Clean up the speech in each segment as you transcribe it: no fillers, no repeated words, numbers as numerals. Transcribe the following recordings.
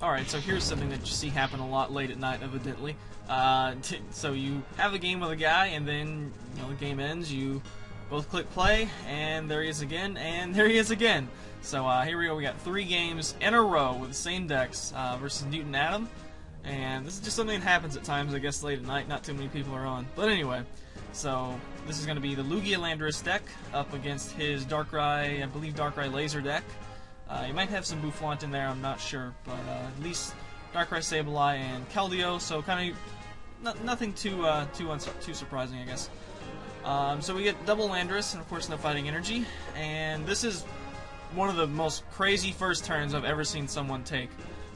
Alright, so here's something that you see happen a lot late at night, evidently. So you have a game with a guy, and then, you know, the game ends, you both click play, and there he is again, and there he is again. So here we go, we got 3 games in a row with the same decks versus newtonadam. And this is just something that happens at times, I guess, late at night. Not too many people are on. But anyway, so this is going to be the Lugia Landorus deck up against his Darkrai, I believe Darkrai Laser deck. He might have some Bouffalant in there, I'm not sure. But at least Darkrai sableye and keldeo, so kind of nothing too surprising, I guess. So we get double Landorus, and of course no fighting energy. And this is one of the most crazy first turns I've ever seen someone take.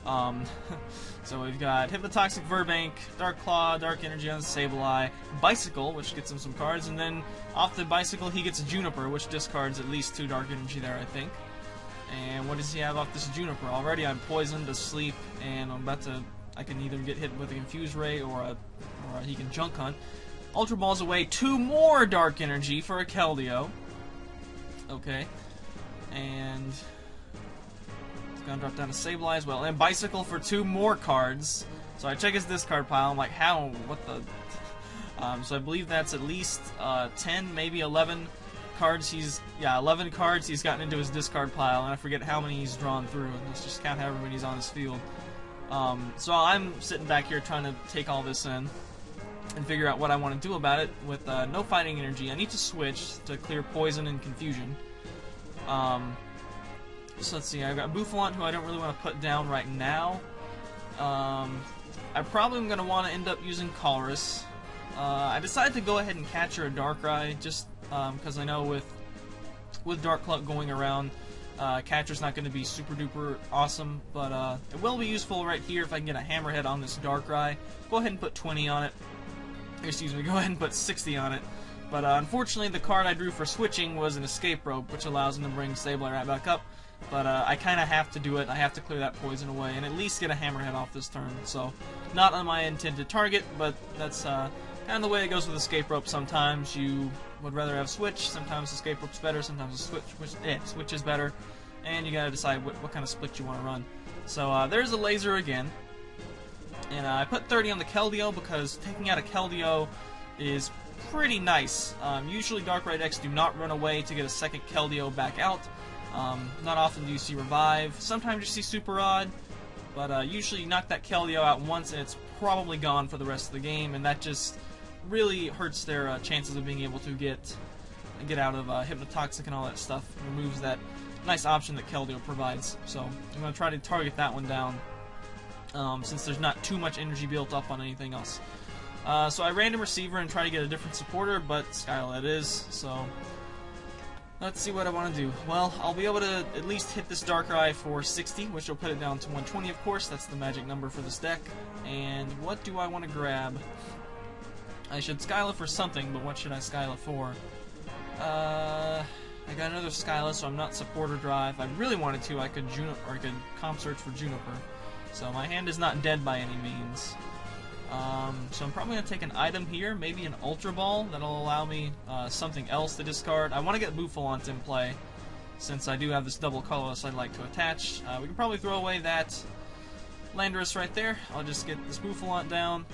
So we've got Hypnotoxic, Virbank, Dark Claw, Dark Energy on sableye, Bicycle, which gets him some cards, and then off the Bicycle he gets a Juniper, which discards at least 2 Dark Energy there, I think. And what does he have off this Juniper? Already I'm poisoned, asleep, and I can either get hit with a Confuse Ray or he can Junk Hunt. Ultra Ball's away, 2 more Dark Energy for a Keldeo. Okay. And gonna drop down to sableye as well, and Bicycle for 2 more cards. So I check his discard pile. I'm like, how? What the? So I believe that's at least 10, maybe 11 cards. 11 cards he's gotten into his discard pile, and I forget how many he's drawn through. And let's just count however many he's on his field. So I'm sitting back here trying to take all this in and figure out what I want to do about it. With no fighting energy, I need to switch to clear poison and confusion. So let's see, I've got Bouffalant, who I don't really want to put down right now. I probably am going to want to end up using Colress. I decided to go ahead and capture a Darkrai, just because I know with Dark Club going around, Catcher's not going to be super duper awesome, but it will be useful right here if I can get a Hammerhead on this Darkrai. Go ahead and put 20 on it. Excuse me, go ahead and put 60 on it. But unfortunately, the card I drew for switching was an Escape Rope, which allows him to bring Sableye right back up. But I kind of have to do it. I have to clear that poison away and at least get a Hammerhead off this turn. So, not on my intended target, but that's kind of the way it goes with Escape Rope. Sometimes you would rather have Switch. Sometimes Escape Rope's better. Sometimes Switch is better. And you gotta decide what kind of split you want to run. So there's a Laser again. And I put 30 on the Keldeo because taking out a Keldeo is pretty nice. Usually Darkrai decks do not run away to get a second Keldeo back out. Not often do you see Revive. Sometimes you see Super Odd, but usually you knock that Keldeo out once and it's probably gone for the rest of the game, and that just really hurts their chances of being able to get out of Hypnotoxic and all that stuff. Removes that nice option that Keldeo provides. So I'm going to try to target that one down, since there's not too much energy built up on anything else. So I random receiver and try to get a different supporter, but Skylet is, so let's see what I want to do. Well, I'll be able to at least hit this Darkrai for 60, which will put it down to 120, of course. That's the magic number for this deck. And what do I want to grab? I should Skylet for something, but what should I Skylet for? I got another Skylet, so I'm not Supporter Drive. If I really wanted to, I could Comp Search for Juniper. So my hand is not dead by any means. So I'm probably going to take an item here, maybe an Ultra Ball, that'll allow me something else to discard. I want to get Bouffalant in play, since I do have this double colorless I'd like to attach. We can probably throw away that Landorus right there. I'll just get this Bouffalant down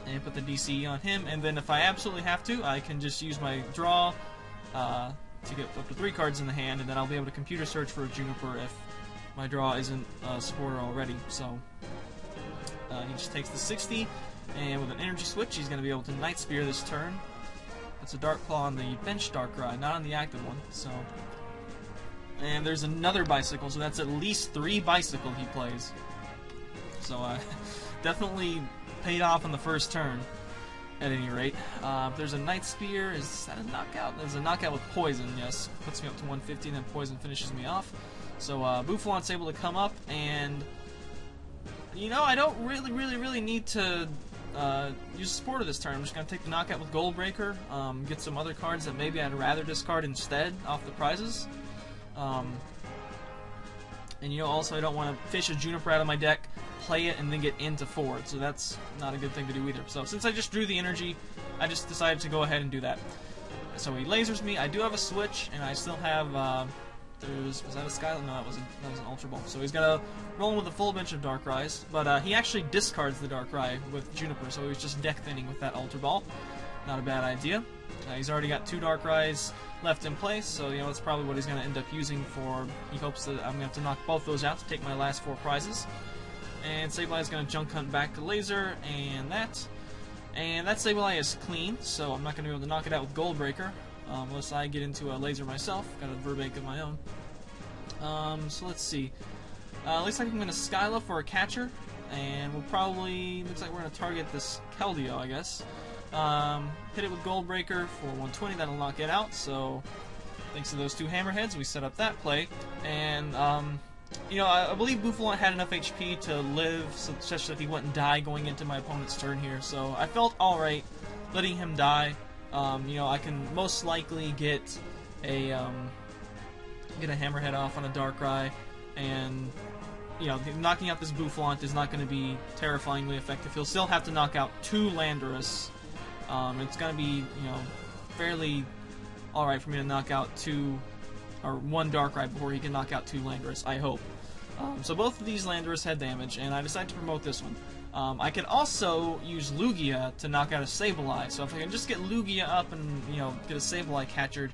and put the DCE on him, and then if I absolutely have to, I can just use my draw to get up to 3 cards in the hand, and then I'll be able to computer search for a Juniper if my draw isn't a supporter already. So he just takes the 60, and with an energy switch, he's going to be able to Night Spear this turn. That's a Dark Claw on the bench Darkrai, not on the active one. So, and there's another Bicycle, so that's at least 3 Bicycle he plays. So definitely paid off on the first turn, at any rate. If there's a Night Spear, is that a knockout? There's a knockout with Poison, yes. Puts me up to 150, and then Poison finishes me off. So Bouffalant's able to come up, and you know, I don't really need to use a supporter this turn. I'm just going to take the knockout with Goldbreaker, get some other cards that maybe I'd rather discard instead off the prizes. And you know, also I don't want to fish a Juniper out of my deck, play it, and then get into forward, so that's not a good thing to do either. So since I just drew the energy, I just decided to go ahead and do that. So he lasers me. I do have a switch, and I still have was that a Skyline? No, that was an Ultra Ball. So he's gonna roll in with a full bench of Darkrai's, but he actually discards the Darkrai with Juniper, so he's just deck thinning with that Ultra Ball. Not a bad idea. He's already got 2 Darkrai's left in place, so you know that's probably what he's gonna end up using for. He hopes that I'm gonna have to knock both those out to take my last 4 prizes. And Sableye is gonna junk hunt back to Laser, and that Sableye is clean, so I'm not gonna be able to knock it out with Gold Breaker. Unless I get into a Laser myself. Got a virbank of my own. So let's see. Looks like I'm going to Skyla for a catcher. And we'll probably... Looks like we're going to target this Keldeo, I guess. Hit it with Gold Breaker for 120. That'll knock it out. So, thanks to those 2 hammerheads, we set up that play. And, you know, I believe Bouffalant had enough HP to live, such that he wouldn't die going into my opponent's turn here. So, I felt alright letting him die. You know, I can most likely get a hammerhead off on a Darkrai, and you know, knocking out this Bouffalant is not going to be terrifyingly effective. He'll still have to knock out 2 Landorus. It's going to be, you know, fairly alright for me to knock out 1 Darkrai before he can knock out 2 Landorus, I hope. So both of these Landorus had damage, and I decided to promote this one. I could also use Lugia to knock out a Sableye, so if I can just get Lugia up and, you know, get a Sableye captured,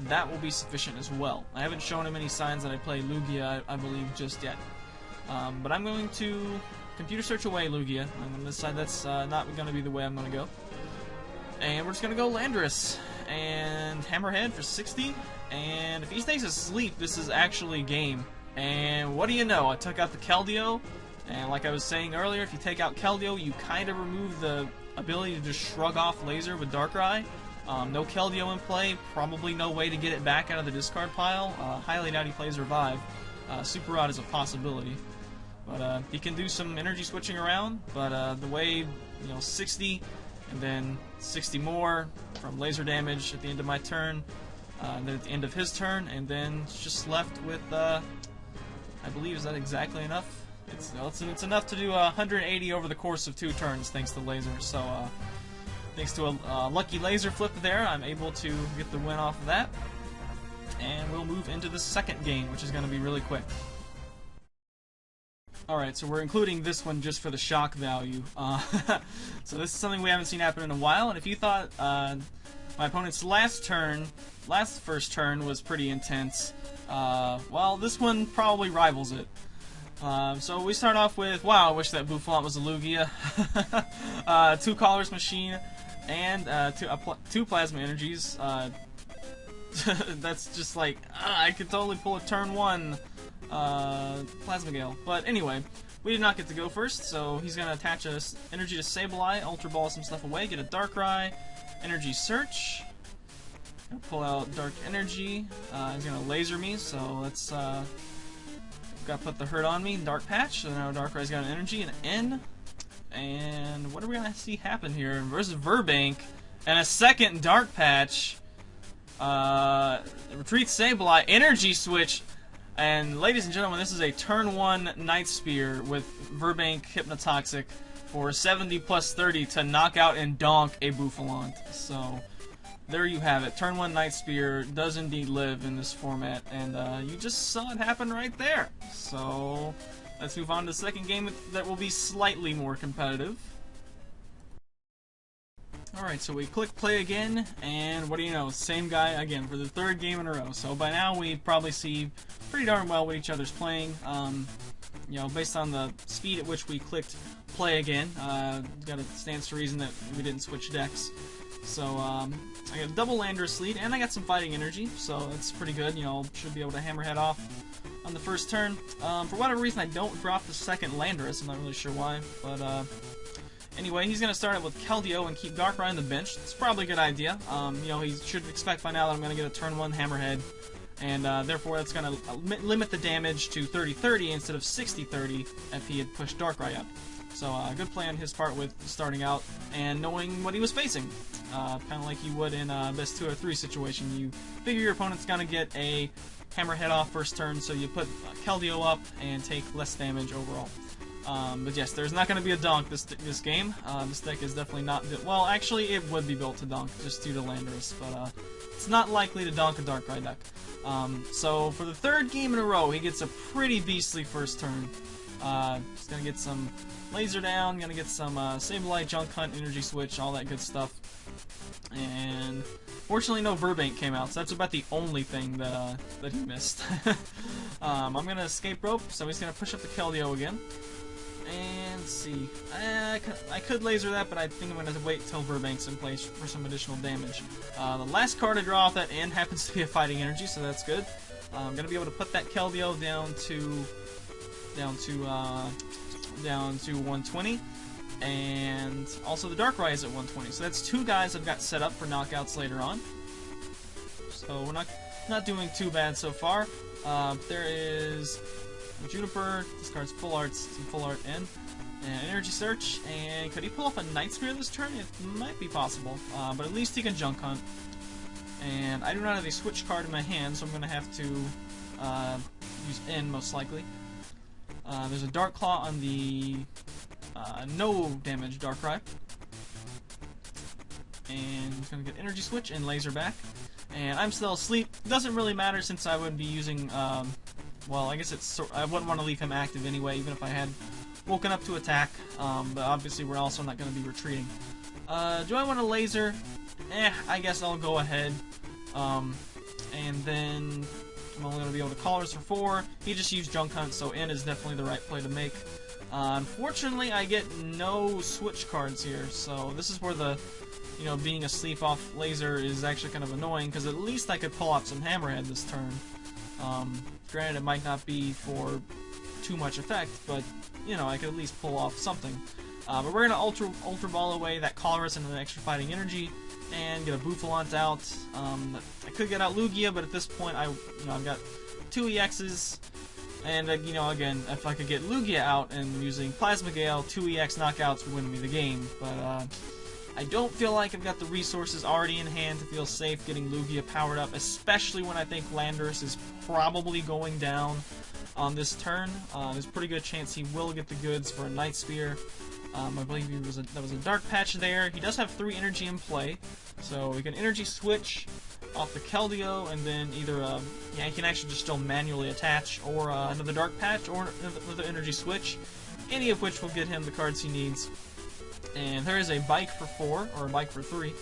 that will be sufficient as well. I haven't shown him any signs that I play Lugia, I believe, just yet. But I'm going to computer search away Lugia. I'm going to decide that's not going to be the way I'm going to go. And we're just going to go Landorus and Hammerhead for 60, and if he stays asleep, this is actually game. And what do you know, I took out the Keldeo. And like I was saying earlier, if you take out Keldeo, you kind of remove the ability to just shrug off Laser with Darkrai. No Keldeo in play, probably no way to get it back out of the discard pile. Highly doubt he plays Revive. Super Rod is a possibility. But he can do some energy switching around, but the way, you know, 60 and then 60 more from laser damage at the end of my turn, and then at the end of his turn, and then it's just left with, I believe, is that exactly enough? It's enough to do 180 over the course of 2 turns, thanks to Laser. So, thanks to a lucky Laser flip there, I'm able to get the win off of that. And we'll move into the second game, which is going to be really quick. Alright, so we're including this one just for the shock value. So this is something we haven't seen happen in a while, and if you thought my opponent's first turn was pretty intense, well, this one probably rivals it. So we start off with, wow, I wish that Bouffalant was a Lugia. 2 Colorless Machine, and 2 Plasma Energies. That's just like, I could totally pull a turn 1 Plasma Gale. But anyway, we did not get to go first, so he's going to attach a energy to Sableye, Ultra Ball some stuff away, get a Darkrai, Energy Search, pull out Dark Energy. He's going to laser me, so let's got to put the hurt on me, Dark Patch, so now Darkrai's got an energy and an N. And what are we going to see happen here? Versus Virbank, and a second Dark Patch. Retreat Sableye, Energy Switch, and ladies and gentlemen, this is a turn 1 Night Spear with Virbank Hypnotoxic for 70 plus 30 to knock out and donk a Bouffalant. So, there you have it. Turn 1 Night Spear does indeed live in this format, and you just saw it happen right there. So, let's move on to the second game that will be slightly more competitive. Alright, so we click play again, and what do you know, same guy again for the 3rd game in a row. So by now we probably see pretty darn well what each other's playing. You know, based on the speed at which we clicked play again, it stands to reason that we didn't switch decks. So I got a double Landorus lead, and I got some fighting energy, so that's pretty good. You know, should be able to hammerhead off on the first turn. For whatever reason, I don't drop the second Landorus. I'm not really sure why, but anyway, he's going to start it with Keldeo and keep Darkrai on the bench. It's probably a good idea. You know, he should expect by now that I'm going to get a turn 1 Hammerhead, and therefore that's going to limit the damage to 30-30 instead of 60-30 if he had pushed Darkrai up. So, good play on his part with starting out and knowing what he was facing. Kind of like you would in a best 2 or 3 situation. You figure your opponent's going to get a Hammerhead off first turn, so you put Keldeo up and take less damage overall. But yes, there's not going to be a donk this game. This deck is definitely not... Well, actually, it would be built to donk, just due to Landorus, but it's not likely to donk a Darkrai deck. So for the third game in a row, he gets a pretty beastly first turn. He's going to get some Laser Down, going to get some Sableye, Junk Hunt, Energy Switch, all that good stuff. And fortunately, no virbank came out, so that's about the only thing that he missed. I'm going to escape rope, so he's going to push up the Keldeo again. And let's see, I could laser that, but I think I'm going to wait till virbank's in place for some additional damage. The last card I draw off that end happens to be a Fighting Energy, so that's good. I'm going to be able to put that Keldeo down to 120, and also the Darkrai is at 120. So that's two guys I've got set up for knockouts later on. So we're not doing too bad so far. There is Juniper, discards full arts, some full art in, and energy search, and could he pull off a Night Spear this turn? It might be possible, but at least he can Junk Hunt. And I do not have a switch card in my hand, so I'm going to have to use N most likely. There's a Dark Claw on the no damage Darkrai, and he's going to get energy switch and laser back. And I'm still asleep. Doesn't really matter since I would be using. Well, I guess I wouldn't want to leave him active anyway, even if I had woken up to attack. But obviously, we're also not going to be retreating. Do I want to laser? I guess I'll go ahead. And then I'm only going to be able to Colors for 4. He just used Junk Hunt, so N is definitely the right play to make. Unfortunately, I get no switch cards here, so this is where the, being asleep off laser is actually kind of annoying, because at least I could pull off some Hammerhead this turn. Granted, it might not be for too much effect, but, I could at least pull off something. But we're going to Ultra Ball away that Colorus and an extra Fighting Energy, and get a Bouffalant out. I could get out Lugia, but at this point, I've got 2 EXs, and, again, if I could get Lugia out and using Plasma Gale, 2 EX knockouts would win me the game, but, I don't feel like I've got the resources already in hand to feel safe getting Lugia powered up, especially when I think Landorus is probably going down on this turn. There's a pretty good chance he will get the goods for a Night Spear. I believe that was a Dark Patch there. He does have 3 energy in play, so we can energy switch off the Keldeo, and then either he can actually just still manually attach, or another Dark Patch, or another energy switch, any of which will get him the cards he needs. And there is a Bike for 4, or a Bike for 3.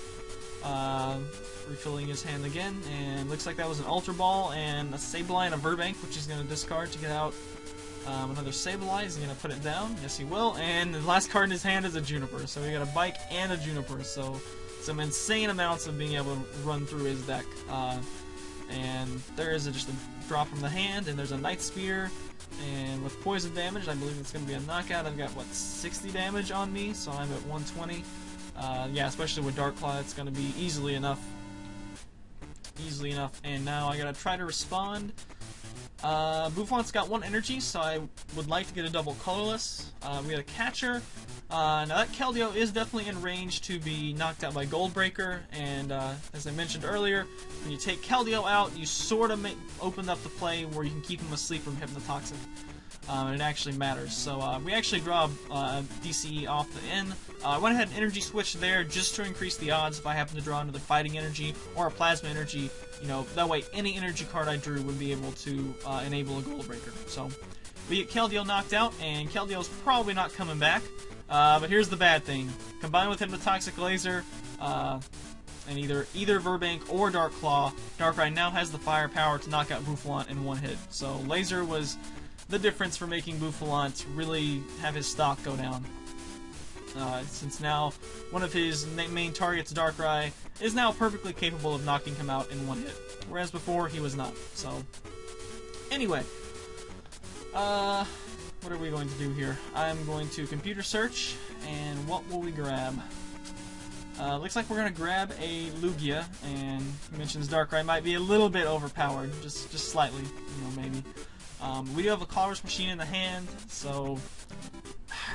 Refilling his hand again, and looks like that was an Ultra Ball, and a Sableye and a virbank, which he's going to discard to get out another Sableye. He's going to put it down. Yes, he will. And the last card in his hand is a Juniper. So we got a Bike and a Juniper. So some insane amounts of being able to run through his deck. And there is just a drop from the hand, and there's a Night Spear. And with poison damage, I believe it's going to be a knockout. I've got, 60 damage on me, so I'm at 120. Yeah, especially with Dark Claw, it's going to be easily enough. And now I got to try to respond. Bouffalant's got 1 energy, so I would like to get a double colorless. We got a catcher. Now that Keldeo is definitely in range to be knocked out by Goldbreaker, and as I mentioned earlier, when you take Keldeo out, you sort of open up the play where you can keep him asleep from Hypnotoxic. And it actually matters. So we actually draw a DCE off the N. I went ahead and energy switched there just to increase the odds if I happen to draw another Fighting Energy or a Plasma Energy. That way any energy card I drew would be able to enable a Goldbreaker. So we get Keldeo knocked out, and Keldeo's probably not coming back. But here's the bad thing. Combined with Hypnotoxic Laser, and either virbank or Dark Claw, Darkrai now has the firepower to knock out Bouffalant in 1 hit. So Laser was the difference for making Bouffalant really have his stock go down. Since now one of his main targets, Darkrai, is now perfectly capable of knocking him out in 1 hit, whereas before he was not. So, anyway, what are we going to do here? I'm going to computer search, and what will we grab? Looks like we're going to grab a Lugia, and he mentions Darkrai might be a little bit overpowered, just slightly, maybe. We do have a Colorless Machine in the hand, so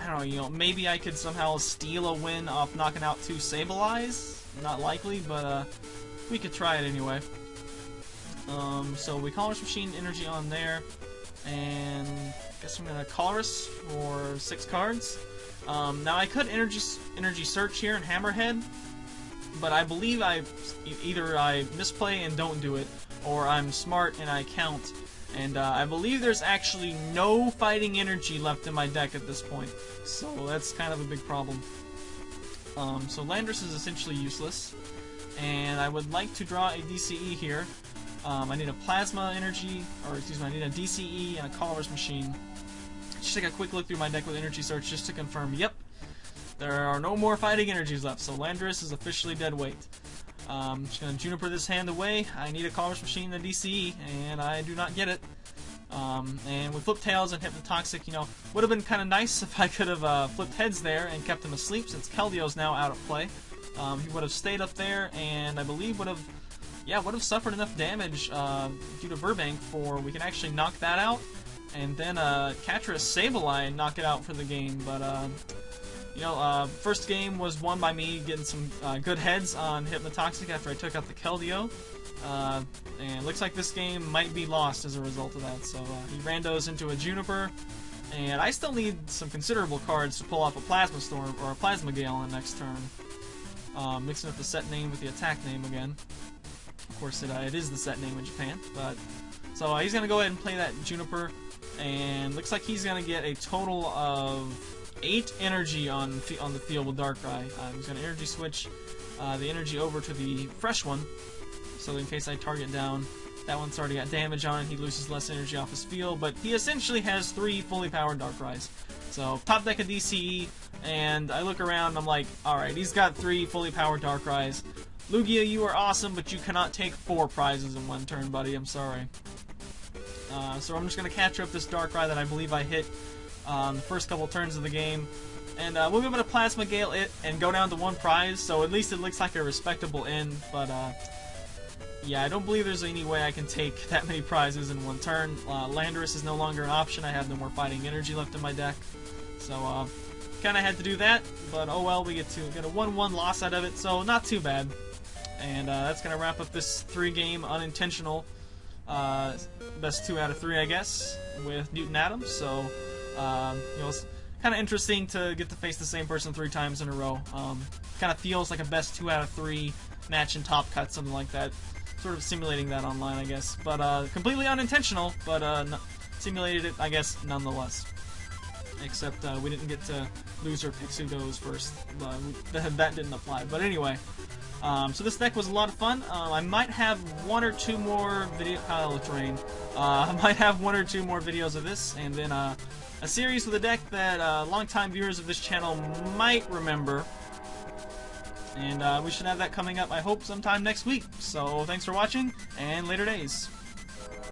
I don't know, maybe I could somehow steal a win off knocking out 2 Sableyes. Not likely, but we could try it anyway. So we Colorless Machine energy on there, and I guess I'm gonna Colorus for 6 cards. Now I could energy search here and Hammerhead, but I believe either I misplay and don't do it, or I'm smart and I count. And I believe there's actually no fighting energy left in my deck at this point, so that's kind of a big problem. So Landorus is essentially useless, and I would like to draw a DCE here. I need a Plasma Energy, or excuse me, I need a DCE and a Colorus Machine. Just take a quick look through my deck with Energy Search just to confirm, yep, there are no more fighting energies left, so Landorus is officially dead weight. I'm just going to Juniper this hand away. I need a Colorus Machine and a DCE, and I do not get it. And with Flip Tails and Hypnotoxic, you know, would have been kind of nice if I could have flipped heads there and kept him asleep, since Keldeo's now out of play. He would have stayed up there, and I believe would have suffered enough damage due to virbank for we can actually knock that out, and then catch a sableye and knock it out for the game. But you know, first game was won by me getting some good heads on Hypnotoxic after I took out the Keldeo. And it looks like this game might be lost as a result of that. So he randos into a Juniper, and I still need some considerable cards to pull off a Plasma Storm or a Plasma Gale on the next turn. Mixing up the set name with the attack name again. Of course, it is the set name in Japan. But so he's gonna go ahead and play that Juniper, and looks like he's gonna get a total of 8 energy on the field with Darkrai. He's gonna energy switch the energy over to the fresh one. So in case I target down, that one's already got damage on it, he loses less energy off his field, but he essentially has 3 fully powered Darkrai's. So top deck of DCE, and I look around and I'm like, alright, he's got 3 fully powered Darkrai's. Lugia, you are awesome, but you cannot take 4 prizes in one turn, buddy, I'm sorry. So I'm just going to catch up this Darkrai that I believe I hit on the first couple turns of the game. And we'll be able to Plasma Gale it and go down to 1 prize, so at least it looks like a respectable end, but yeah, I don't believe there's any way I can take that many prizes in 1 turn. Landorus is no longer an option. I have no more fighting energy left in my deck. So, kind of had to do that, but oh well, we get a 1-1 loss out of it, so not too bad. And that's going to wrap up this 3-game unintentional best 2 out of 3, I guess, with newtonadam. So, you know, it's kind of interesting to get to face the same person 3 times in a row. Kind of feels like a best 2 out of 3 match in Top Cut, something like that. Sort of simulating that online, I guess. But completely unintentional, but simulated it, I guess, nonetheless. Except we didn't get to loser picks who goes first. That didn't apply. But anyway, so this deck was a lot of fun. I might have 1 or 2 more video. I might have 1 or 2 more videos of this, and then a series with a deck that longtime viewers of this channel might remember. And we should have that coming up, I hope, sometime next week. So thanks for watching, and later days.